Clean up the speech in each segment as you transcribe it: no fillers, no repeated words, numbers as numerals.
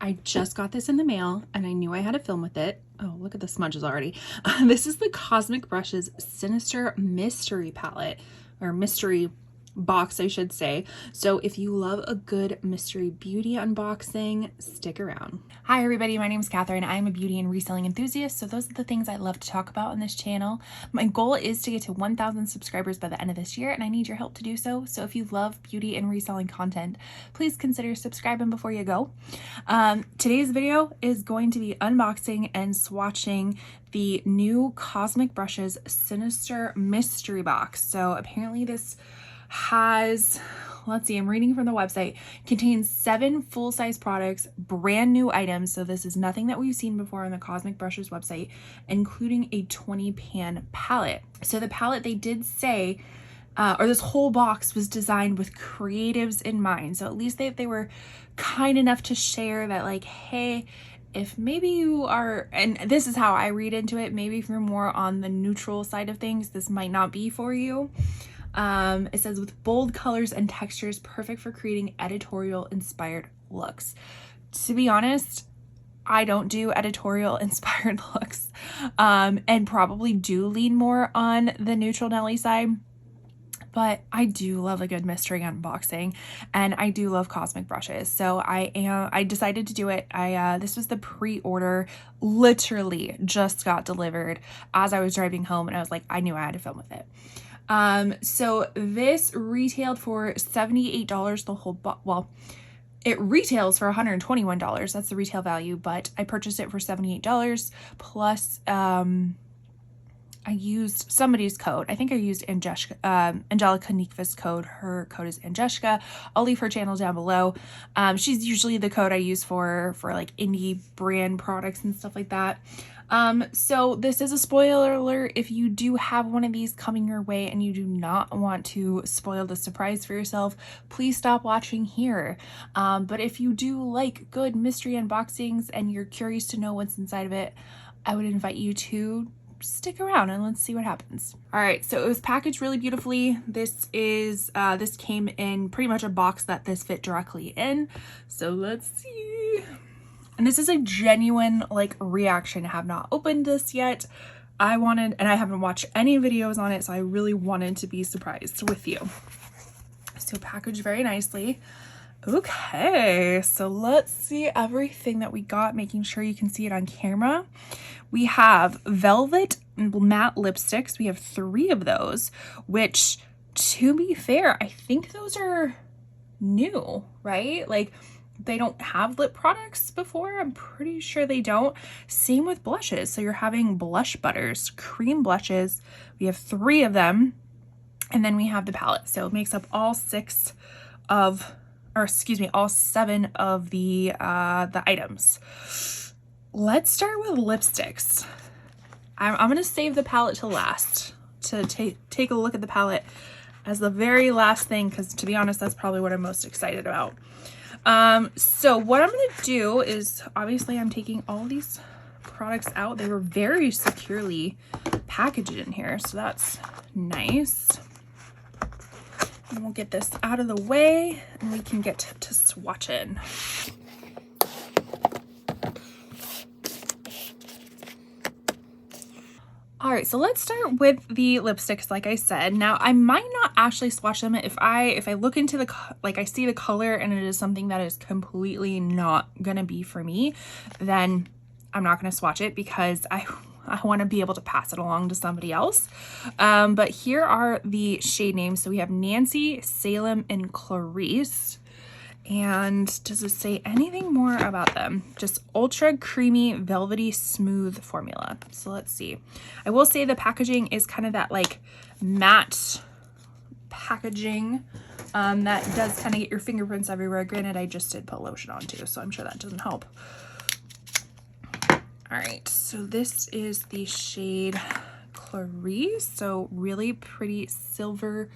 I just got this in the mail and I knew I had to film with it. Oh, look at the smudges already. This is the Cosmic Brushes Sinister Mystery Palette, or mystery box, I should say. So if you love a good mystery beauty unboxing, stick around. Hi everybody, my name is Catherine. I am a beauty and reselling enthusiast, so those are the things I love to talk about on this channel. My goal is to get to 1,000 subscribers by the end of this year, and I need your help to do so. So if you love beauty and reselling content, please consider subscribing before you go. Today's video is going to be unboxing and swatching the new Cosmic Brushes Sinister Mystery Box. So apparently this has, let's see, I'm reading from the website, contains 7 full-size products, brand new items. So this is nothing that we've seen before on the Cosmic Brushes website, including a 20-pan palette. So the palette, they did say, or this whole box was designed with creatives in mind. So at least they were kind enough to share that, like, hey, if maybe you are, and this is how I read into it, maybe if you're more on the neutral side of things, this might not be for you. It says, with bold colors and textures, perfect for creating editorial inspired looks. To be honest, I don't do editorial inspired looks, and probably do lean more on the neutral Nelly side. But I do love a good mystery unboxing, and I do love Cosmic Brushes. So I decided to do it. This was the pre-order, literally just got delivered as I was driving home, and I was like, I knew I had to film with it. So this retailed for $78, the whole well, it retails for $121. That's the retail value, but I purchased it for $78 plus, I used somebody's code. I think I used Angelica Nikva's code. Her code is Angelica. I'll leave her channel down below. She's usually the code I use for like indie brand products and stuff like that. So this is a spoiler alert. If you do have one of these coming your way and you do not want to spoil the surprise for yourself, please stop watching here. But if you do like good mystery unboxings and you're curious to know what's inside of it, I would invite you to stick around and let's see what happens. All right, so it was packaged really beautifully. This came in pretty much a box that this fit directly in. So let's see. And this is a genuine like reaction. I have not opened this yet. I haven't watched any videos on it, so I really wanted to be surprised with you. So packaged very nicely. Okay, so let's see everything that we got, making sure you can see it on camera. We have velvet matte lipsticks. We have 3 of those, which, to be fair, I think those are new, right? Like, they don't have lip products before. I'm pretty sure they don't. Same with blushes. So you're having blush butters, cream blushes. We have 3 of them. And then we have the palette. So it makes up all 7 of the items. Let's start with lipsticks. I'm gonna save the palette to last, to take a look at the palette as the very last thing, because to be honest, that's probably what I'm most excited about. So what I'm gonna do is, obviously I'm taking all these products out. They were very securely packaged in here, so that's nice. And we'll get this out of the way and we can get to swatching. All right, so let's start with the lipsticks. Like I said, now I might not actually swatch them if I look into the, like, I see the color and it is something that is completely not gonna be for me, then I'm not gonna swatch it because I want to be able to pass it along to somebody else. But here are the shade names. So we have Nancy, Salem, and Clarice. And does it say anything more about them? Just ultra creamy, velvety, smooth formula. So let's see. I will say the packaging is kind of that like matte packaging that does kind of get your fingerprints everywhere. Granted, I just did put lotion on too, so I'm sure that doesn't help. All right, so this is the shade Clarice. So really pretty silver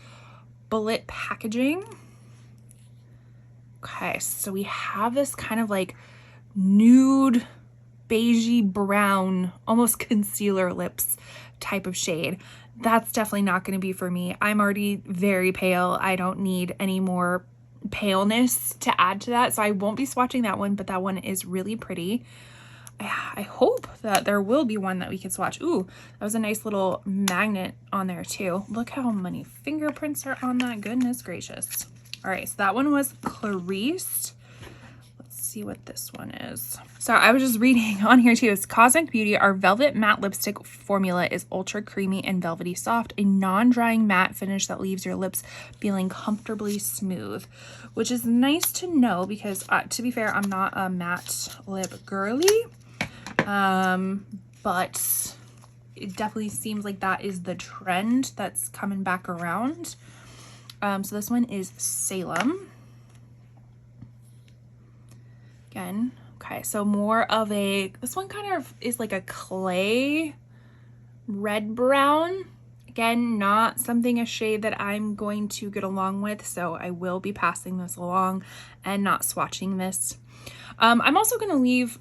bullet packaging. Okay, so we have this kind of like nude, beigey brown, almost concealer lips type of shade. That's definitely not going to be for me. I'm already very pale. I don't need any more paleness to add to that. So I won't be swatching that one, but that one is really pretty. I hope that there will be one that we can swatch. Ooh, that was a nice little magnet on there too. Look how many fingerprints are on that. Goodness gracious. All right, so that one was Clarice. Let's see what this one is. So I was just reading on here too. It's Cosmic Beauty. Our Velvet Matte Lipstick formula is ultra creamy and velvety soft. A non-drying matte finish that leaves your lips feeling comfortably smooth, which is nice to know because to be fair, I'm not a matte lip girly. But it definitely seems like that is the trend that's coming back around. So this one is Salem. Again, okay, so more of a, this one kind of is like a clay red brown. Again, not something, a shade that I'm going to get along with, so I will be passing this along and not swatching this. I'm also going to leave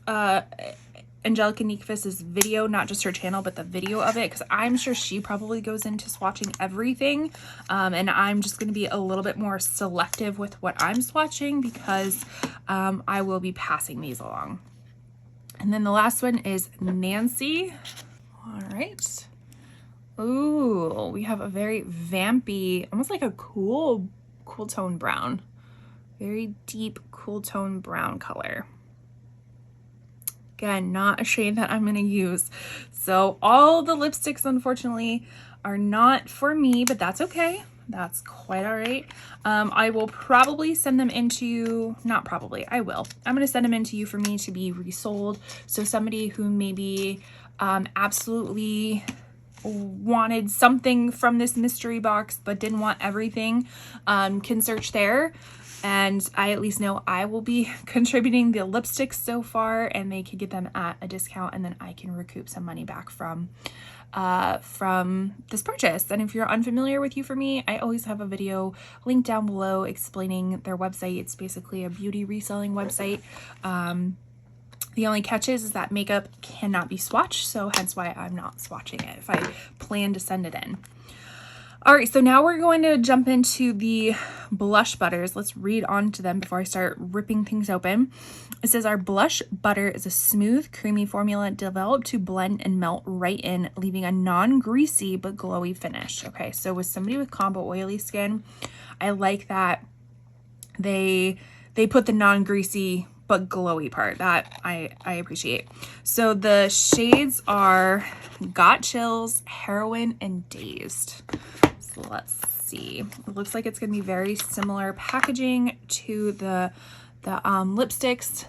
Angelica Nikfis's video, not just her channel, but the video of it, because I'm sure she probably goes into swatching everything. And I'm just going to be a little bit more selective with what I'm swatching because I will be passing these along. And then the last one is Nancy. All right. Ooh, we have a very vampy, almost like a cool tone brown. Very deep, cool tone brown color. Again, not a shade that I'm going to use. So all the lipsticks, unfortunately, are not for me, but that's okay. That's quite all right. I will probably send them into, not probably, I will. I'm going to send them into you for me to be resold. So somebody who maybe absolutely wanted something from this mystery box but didn't want everything can search there. And I at least know I will be contributing the lipsticks so far, and they could get them at a discount, and then I can recoup some money back from this purchase. And if you're unfamiliar with You For Me, I always have a video linked down below explaining their website. It's basically a beauty reselling website. The only catch is that makeup cannot be swatched, so hence why I'm not swatching it if I plan to send it in. All right, so now we're going to jump into the blush butters. Let's read on to them before I start ripping things open. It says our blush butter is a smooth, creamy formula developed to blend and melt right in, leaving a non-greasy but glowy finish. Okay, so with somebody with combo oily skin, I like that they put the non-greasy but glowy part. That I appreciate. So the shades are Got Chills, Heroine, and Dazed. So let's see. It looks like it's going to be very similar packaging to the lipsticks.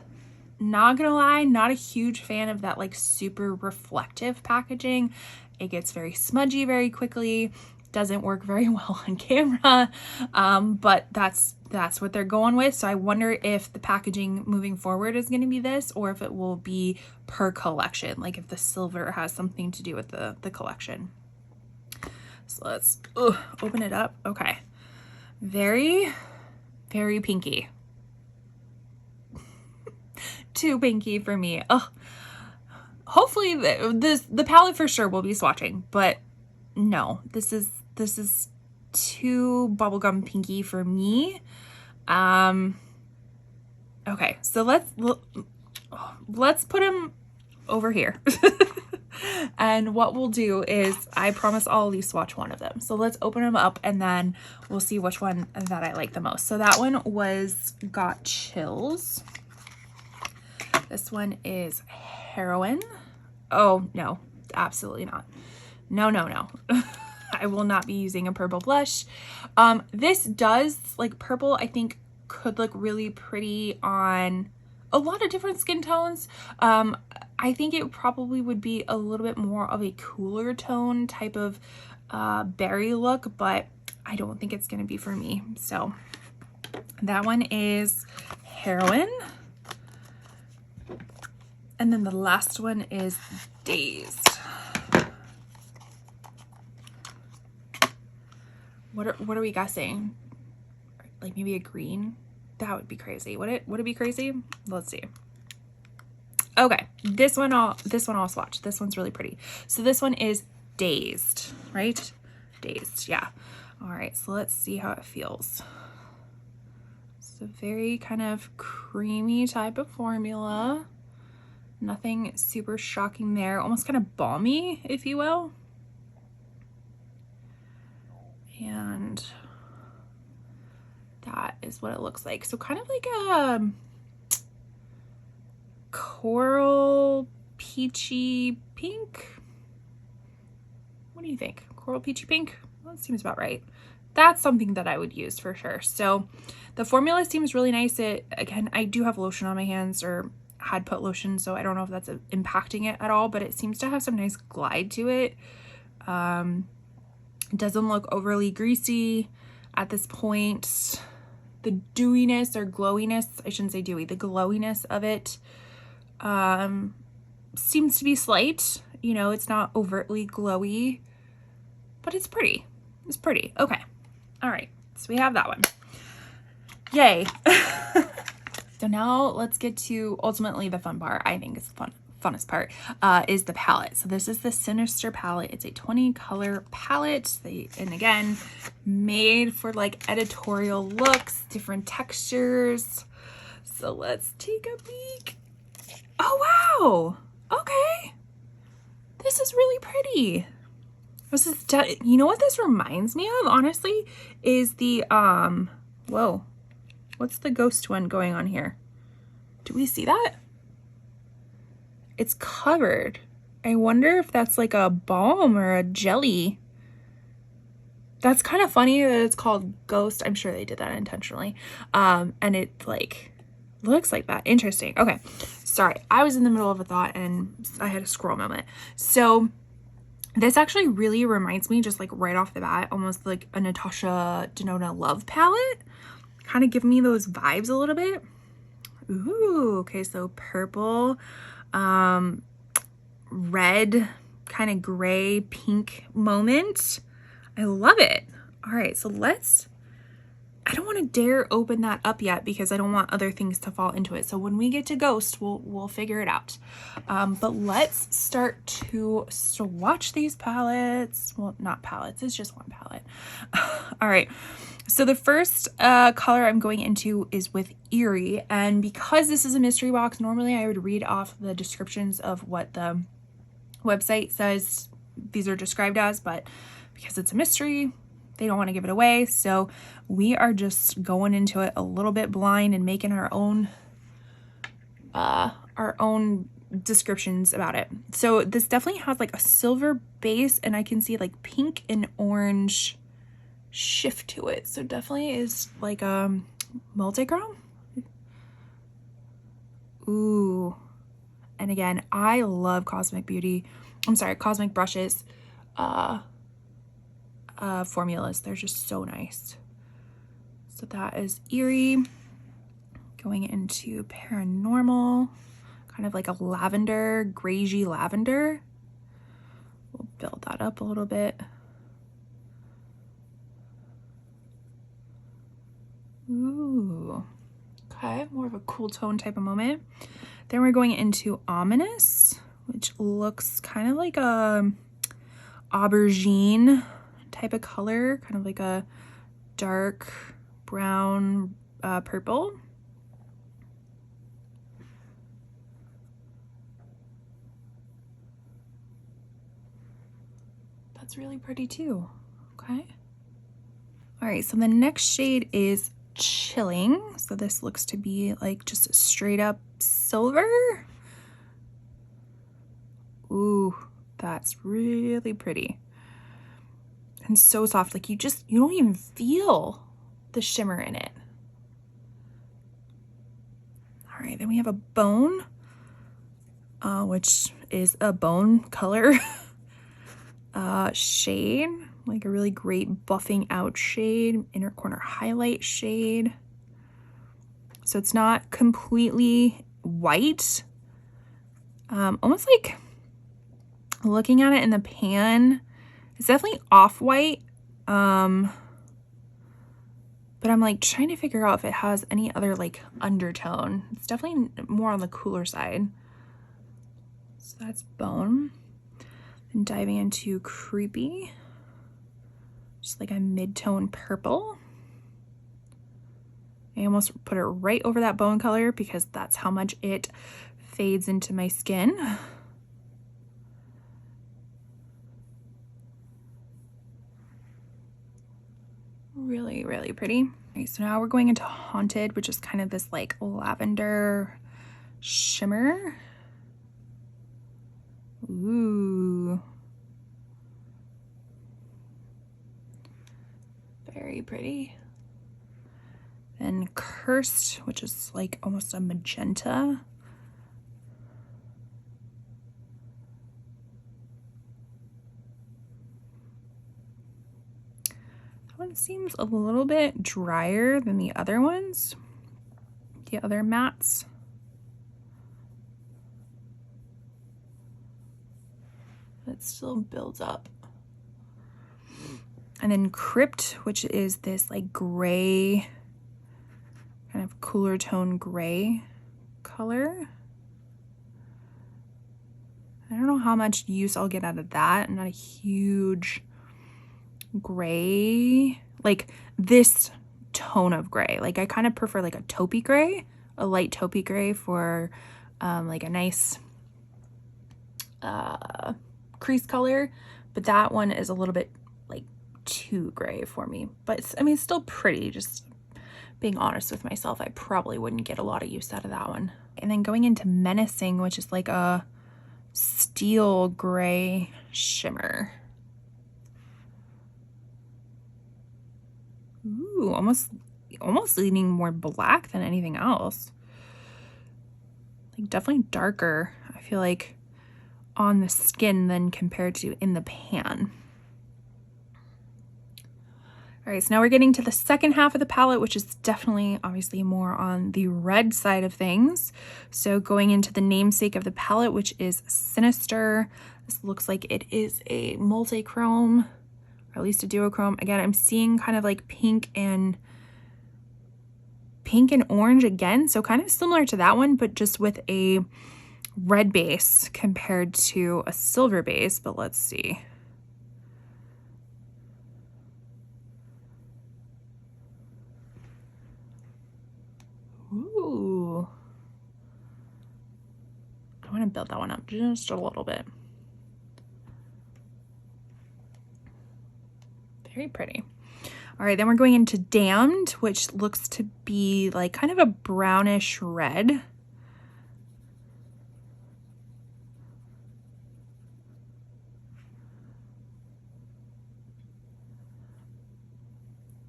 Not gonna lie, not a huge fan of that like super reflective packaging. It gets very smudgy very quickly. Doesn't work very well on camera, but that's what they're going with. So I wonder if the packaging moving forward is going to be this, or if it will be per collection, like if the silver has something to do with the collection. So let's open it up. Okay, very pinky. Too pinky for me. Hopefully the palette for sure will be swatching, but no, this is too bubblegum pinky for me. Okay, so let's put him over here. And what we'll do is, I promise I'll at least swatch one of them. So let's open them up and then we'll see which one that I like the most. So that one was Got Chills. This one is Heroine. Oh, no, absolutely not. No. I will not be using a purple blush. This does, like, purple, I think could look really pretty on a lot of different skin tones. I think it probably would be a little bit more of a cooler tone type of berry look, but I don't think it's going to be for me. So that one is Heroine. And then the last one is Dazed. What are we guessing? Like maybe a green? That would be crazy. Would it be crazy? Let's see. Okay, this one I'll swatch. This one's really pretty. So this one is Dazed, right? Dazed, yeah. All right, so let's see how it feels. It's a very kind of creamy type of formula. Nothing super shocking there. Almost kind of balmy, if you will. And that is what it looks like. So kind of like a coral peachy pink. What do you think? Coral peachy pink? Well, that seems about right. That's something that I would use for sure. So the formula seems really nice. Again, I do have lotion on my hands, or had put lotion, so I don't know if that's impacting it at all, but it seems to have some nice glide to it. It doesn't look overly greasy at this point. The dewiness or glowiness, I shouldn't say dewy, the glowiness of it seems to be slight. You know, it's not overtly glowy, but it's pretty. It's pretty. Okay. All right. So we have that one. Yay. So now let's get to ultimately the fun part. I think it's the funnest part, is the palette. So this is the Sinister palette. It's a 20 color palette. And again, made for like editorial looks, different textures. So let's take a peek. Oh, wow. Okay. This is really pretty. This is, you know what this reminds me of, honestly, is the, whoa. What's the ghost one going on here? Do we see that? It's covered. I wonder if that's like a balm or a jelly. That's kind of funny that it's called Ghost. I'm sure they did that intentionally. And it like looks like that. Interesting. Okay. Sorry. I was in the middle of a thought and I had a scroll moment. So this actually really reminds me, just like right off the bat, almost like a Natasha Denona Love palette. Kind of give me those vibes a little bit. Ooh, okay, so purple, red, kind of gray, pink moment. I love it. All right, so I don't want to dare open that up yet because I don't want other things to fall into it. So when we get to Ghost, we'll figure it out. But let's start to swatch these palettes. Well, not palettes, it's just one palette. All right. So the first color I'm going into is with Eerie, and because this is a mystery box, normally I would read off the descriptions of what the website says these are described as, but because it's a mystery, they don't want to give it away, so we are just going into it a little bit blind and making our own descriptions about it. So this definitely has like a silver base, and I can see like pink and orange shift to it, so definitely is like a multi-chrome. Ooh, and again, I love cosmic brushes formulas. They're just so nice. So that is Eerie. Going into Paranormal, kind of like a lavender, grayish lavender. We'll build that up a little bit. Ooh, okay, more of a cool tone type of moment. Then we're going into Ominous, which looks kind of like a aubergine type of color, kind of like a dark brown purple. That's really pretty too. Okay. All right, so the next shade is Chilling. So this looks to be like just straight up silver. Ooh, that's really pretty. And so soft, like you don't even feel the shimmer in it. All right, then we have a Bone, which is a bone color shade, like a really great buffing out shade, inner corner highlight shade. So it's not completely white, almost like looking at it in the pan, it's definitely off-white, but I'm like trying to figure out if it has any other like undertone. It's definitely more on the cooler side. So that's Bone. And diving into Creepy, just like a mid-tone purple. I almost put it right over that bone color because that's how much it fades into my skin. Really, really pretty. Okay, so now we're going into Haunted, which is kind of this like lavender shimmer. Ooh. Very pretty. Then Cursed, which is like almost a magenta. That one seems a little bit drier than the other ones, the other mattes. It still builds up. And then Crypt, which is this like gray, kind of cooler tone gray color. I don't know how much use I'll get out of that. I'm not a huge gray, like this tone of gray. Like I kind of prefer like a taupey gray, a light taupey gray for like a nice crease color. But that one is a little bit like too gray for me. But it's, I mean, it's still pretty, just being honest with myself. I probably wouldn't get a lot of use out of that one. And then going into Menacing, which is like a steel gray shimmer. Ooh, almost leaning more black than anything else. Like definitely darker, I feel like, on the skin than compared to in the pan. All right, so now we're getting to the second half of the palette, which is definitely obviously more on the red side of things. So going into the namesake of the palette, which is Sinister. This looks like it is a multi-chrome, or at least a duochrome. Again, I'm seeing kind of like pink and orange again. So kind of similar to that one, but just with a red base compared to a silver base. But let's see. Ooh. I want to build that one up just a little bit. Very pretty. All right, then we're going into Damned, which looks to be like kind of a brownish red.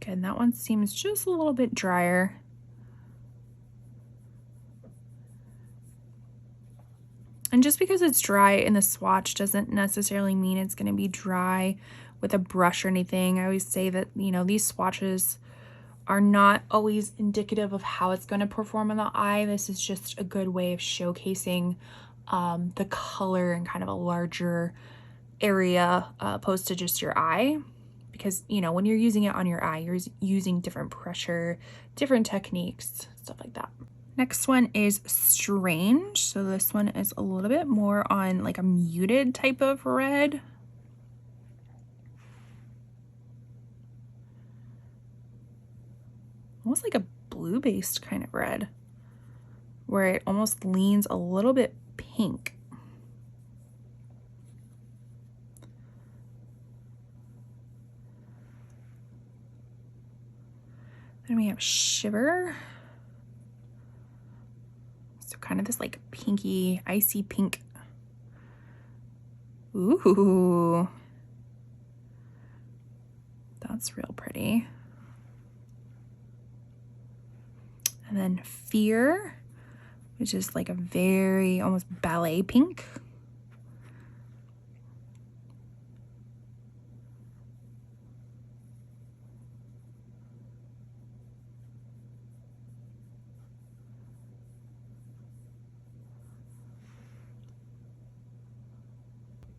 Okay, and that one seems just a little bit drier. And just because it's dry in the swatch doesn't necessarily mean it's going to be dry with a brush or anything. I always say that, you know, these swatches are not always indicative of how it's going to perform in the eye. This is just a good way of showcasing the color in kind of a larger area opposed to just your eye. Because, you know, when you're using it on your eye, you're using different pressure, different techniques, stuff like that. Next one is Strange. So this one is a little bit more on like a muted type of red. Almost like a blue-based kind of red, where it almost leans a little bit pink. Then we have Shiver. So kind of this like pinky, icy pink. Ooh. That's real pretty. And then Fear, which is like a very almost ballet pink.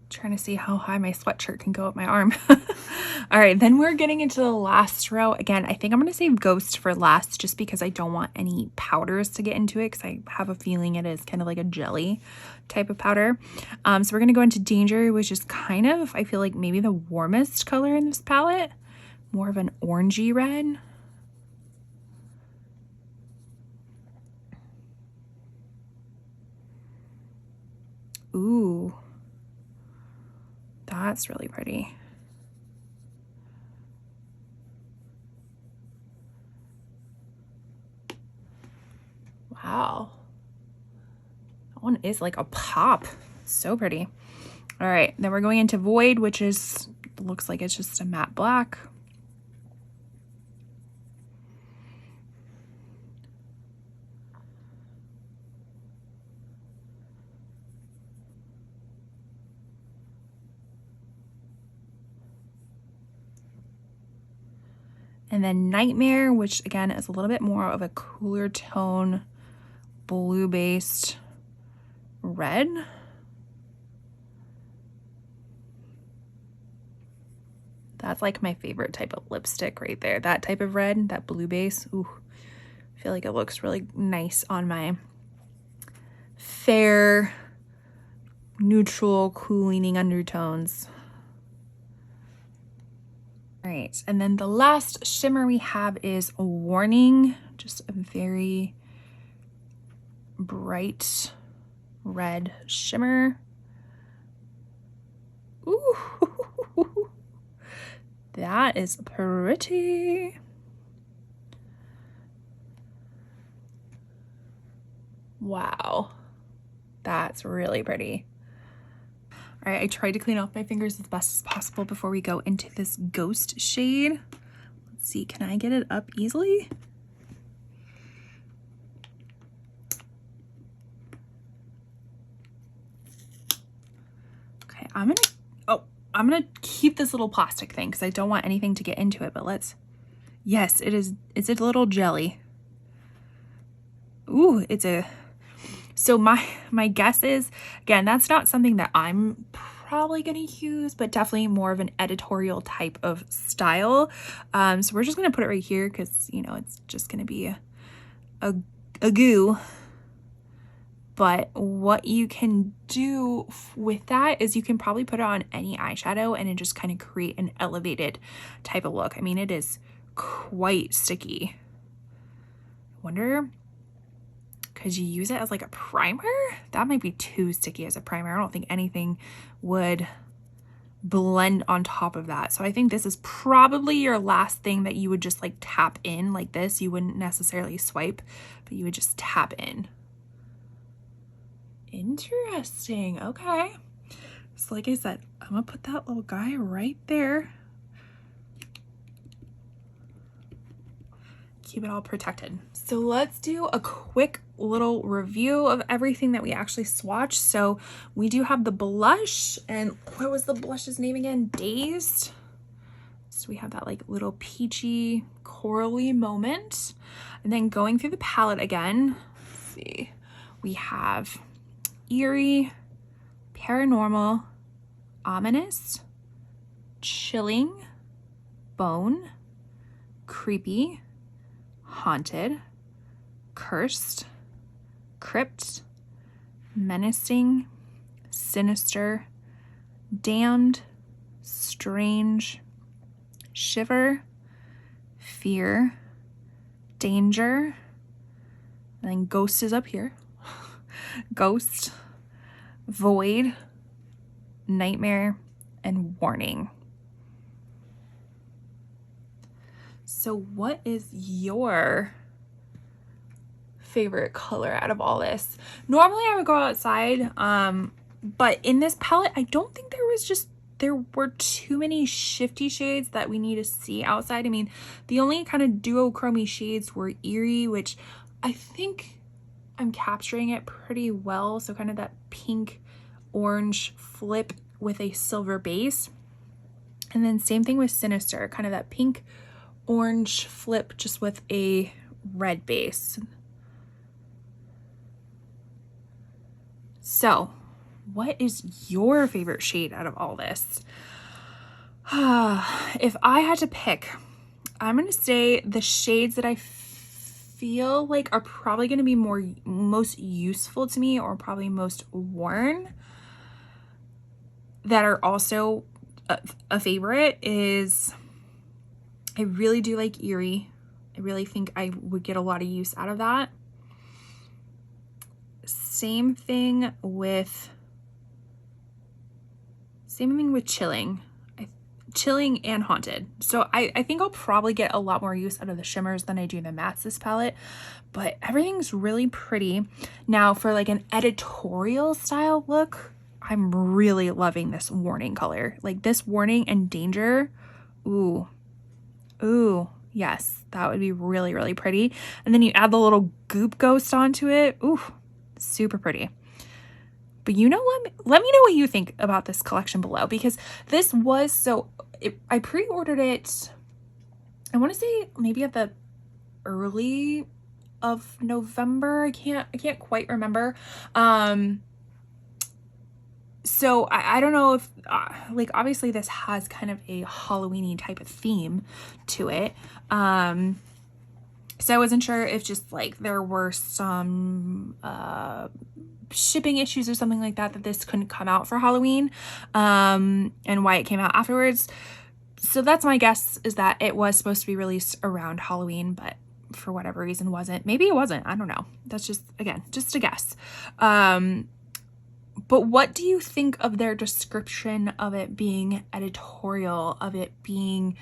Trying to see how high my sweatshirt can go up my arm. All right, then we're getting into the last row. Again, I think I'm going to save Ghost for last just because I don't want any powders to get into it, because I have a feeling it is kind of like a jelly type of powder. So we're going to go into Danger, which is kind of, I feel like, maybe the warmest color in this palette. More of an orangey red. Ooh, that's really pretty. Wow. That one is like a pop. So pretty. All right, then we're going into Void, which is, looks like it's just a matte black. And then Nightmare, which again is a little bit more of a cooler tone, blue-based red. That's like my favorite type of lipstick right there. That type of red, that blue base. Ooh, I feel like it looks really nice on my fair, neutral, cool leaning undertones. All right, and then the last shimmer we have is Warning, just a very bright red shimmer. Ooh, that is pretty. Wow, that's really pretty. All right, I tried to clean off my fingers as best as possible before we go into this Ghost shade. Let's see, can I get it up easily? Okay, I'm gonna keep this little plastic thing because I don't want anything to get into it, but let's, yes, it's a little jelly. Ooh, so my guess is, again, that's not something that I'm probably gonna use, but definitely more of an editorial type of style. So we're just gonna put it right here because, you know, it's just gonna be a goo. But what you can do with that is you can probably put it on any eyeshadow and it just kind of create an elevated type of look. I mean, it is quite sticky. I wonder, could you use it as like a primer? That might be too sticky as a primer. I don't think anything would blend on top of that. So I think this is probably your last thing that you would just like tap in like this. You wouldn't necessarily swipe, but you would just tap in. Interesting. Okay. So like I said, I'm gonna put that little guy right there. Keep it all protected. So let's do a quick little review of everything that we actually swatched. So we do have the blush, and what was the blush's name again? Dazed. So we have that like little peachy corally moment. And then going through the palette again, let's see, we have Eerie, Paranormal, Ominous, Chilling, Bone, Creepy, Haunted, Cursed, Crypt, Menacing, Sinister, Damned, Strange, Shiver, Fear, Danger, and then Ghost is up here. Ghost, Void, Nightmare, and Warning. So what is your favorite color out of all this? Normally I would go outside, but in this palette, I don't think there were too many shifty shades that we need to see outside. I mean, the only kind of duochrome shades were Eerie, which I think I'm capturing it pretty well. So kind of that pink orange flip with a silver base. And then same thing with Sinister, kind of that pink orange flip just with a red base. So what is your favorite shade out of all this? If I had to pick, I'm gonna say the shades that I feel like are probably going to be most useful to me, or probably most worn, that are also a favorite, is I really do like Eerie. I really think I would get a lot of use out of that. Same thing with Same thing with Chilling. Chilling and Haunted. So I think I'll probably get a lot more use out of the shimmers than I do the mattes this palette, but everything's really pretty. Now for like an editorial style look, I'm really loving this Warning color. Like this Warning and Danger. Ooh, yes, that would be really, really pretty. And then you add the little goop ghost onto it. Ooh, super pretty. But you know what? Let me know what you think about this collection below, because this was I pre-ordered it, I want to say maybe at the early of November. I can't quite remember. So I don't know if, like, obviously this has kind of a Halloween-y type of theme to it. So I wasn't sure if just like there were some shipping issues or something like that this couldn't come out for Halloween, and why it came out afterwards. So that's my guess, is that it was supposed to be released around Halloween, but for whatever reason wasn't. Maybe it wasn't. I don't know. That's just, again, just a guess. But what do you think of their description of it being editorial, of it being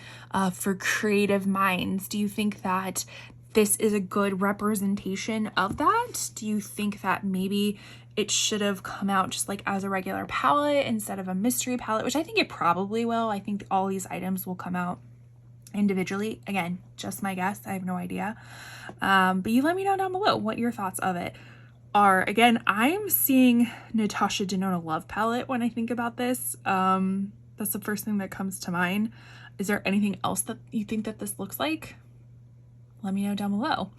for creative minds? Do you think that this is a good representation of that? Do you think that maybe it should have come out just like as a regular palette instead of a mystery palette, which I think it probably will. I think all these items will come out individually. Again, just my guess. I have no idea. But you let me know down below what your thoughts of it are. Again, I'm seeing Natasha Denona Love palette when I think about this. That's the first thing that comes to mind. Is there anything else that you think that this looks like? Let me know down below.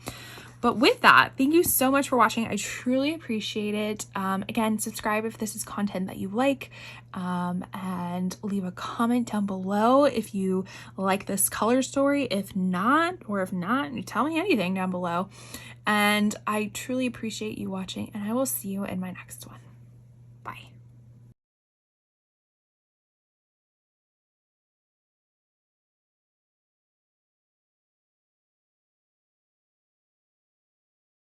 But with that, thank you so much for watching. I truly appreciate it. Again, subscribe if this is content that you like, and leave a comment down below if you like this color story. If not, tell me anything down below. And I truly appreciate you watching, and I will see you in my next one. Bye.